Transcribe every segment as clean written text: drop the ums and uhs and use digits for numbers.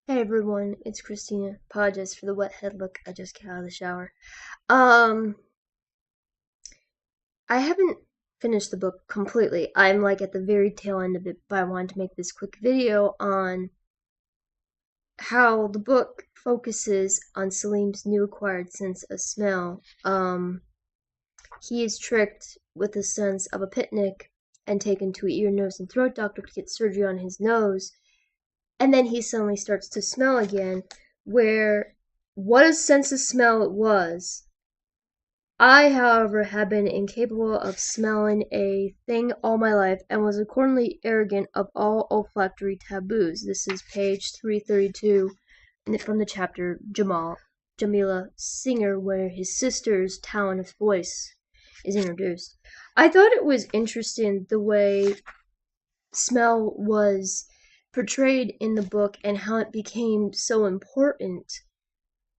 Hey everyone, it's Christina. Apologize for the wet head look. I just got out of the shower. Um, I haven't finished the book completely. I'm like at the very tail end of it, but I wanted to make this quick video on how the book focuses on Salim's new acquired sense of smell. He is tricked with the sense of a picnic and taken to an ear, nose, and throat doctor to get surgery on his nose. And then he suddenly starts to smell again, where what a sense of smell it was. I, however, have been incapable of smelling a thing all my life and was accordingly arrogant of all olfactory taboos. This is page 332 from the chapter Jamila Singer, where his sister's talent of voice is introduced. I thought it was interesting the way smell was portrayed in the book and how it became so important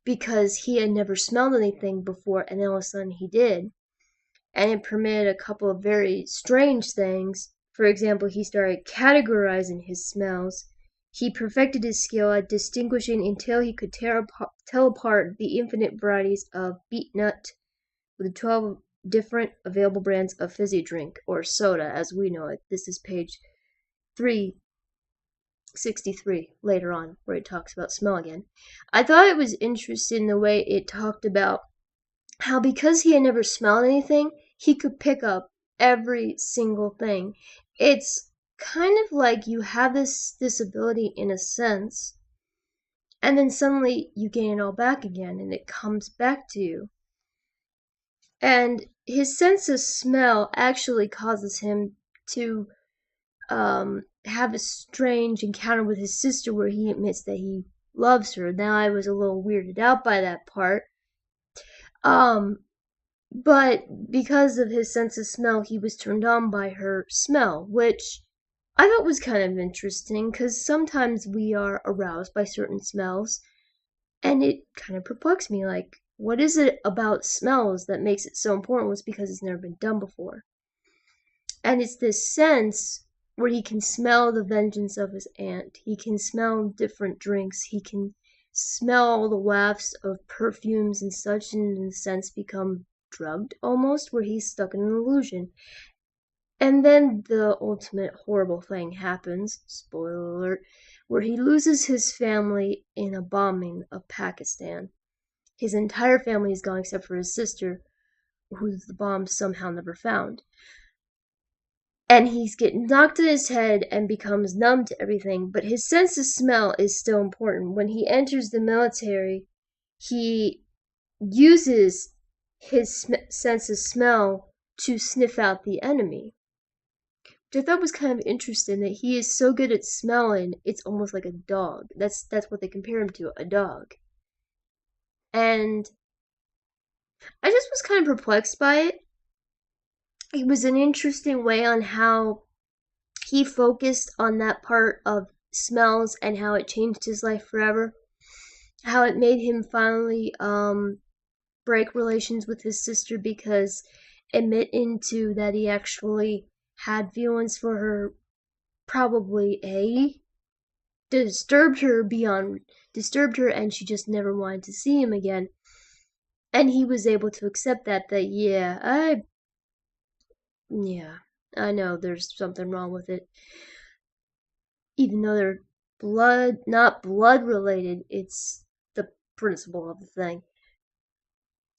because he had never smelled anything before and then all of a sudden he did. And it permitted a couple of very strange things. For example, he started categorizing his smells. He perfected his skill at distinguishing until he could tell apart the infinite varieties of beet nut with the 12 different available brands of fizzy drink, or soda as we know it. This is page 363 later on, where it talks about smell again. I thought it was interesting the way it talked about how because he had never smelled anything, he could pick up every single thing. It's kind of like you have this ability in a sense, and then suddenly you gain it all back again, and it comes back to you. And his sense of smell actually causes him to have a strange encounter with his sister where he admits that he loves her. Now I was a little weirded out by that part. But because of his sense of smell, he was turned on by her smell, which I thought was kind of interesting because sometimes we are aroused by certain smells, and it kind of perplexed me. Like, what is it about smells that makes it so important? Was because it's never been done before. And it's this sense where he can smell the vengeance of his aunt. He can smell different drinks. He can smell the wafts of perfumes and such, and in a sense become drugged almost, where he's stuck in an illusion. And then the ultimate horrible thing happens, spoiler alert, where he loses his family in a bombing of Pakistan. His entire family is gone except for his sister, who the bomb somehow never found. And he's getting knocked in his head and becomes numb to everything, but his sense of smell is still important. When he enters the military, he uses his sense of smell to sniff out the enemy, which I thought was kind of interesting, that he is so good at smelling, it's almost like a dog. That's what they compare him to, a dog. And I just was kind of perplexed by it. It was an interesting way on how he focused on that part of smells and how it changed his life forever. How it made him finally break relations with his sister because admitting to that he actually had feelings for her probably disturbed her and she just never wanted to see him again. And he was able to accept that I know there's something wrong with it. Even though they're not blood related, it's the principle of the thing.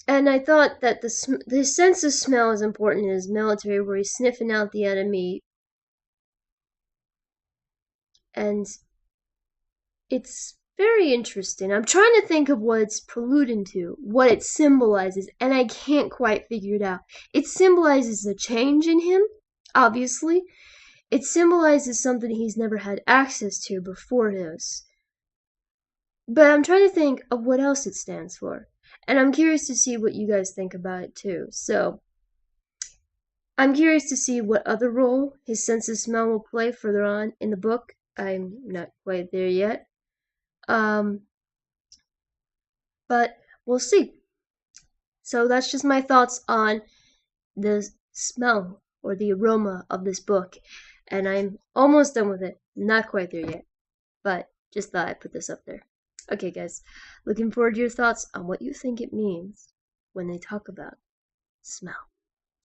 And I thought that the sense of smell is important in his military, where he's sniffing out the enemy, and it's very interesting. I'm trying to think of what it's preluding to, what it symbolizes, and I can't quite figure it out. It symbolizes a change in him, obviously. It symbolizes something he's never had access to before this. But I'm trying to think of what else it stands for. And I'm curious to see what you guys think about it too. So, I'm curious to see what other role his sense of smell will play further on in the book. I'm not quite there yet. But we'll see. So that's just my thoughts on the smell or the aroma of this book. And I'm almost done with it. Not quite there yet. But Just thought I'd put this up there. Okay, guys, looking forward to your thoughts on what you think it means when they talk about smell.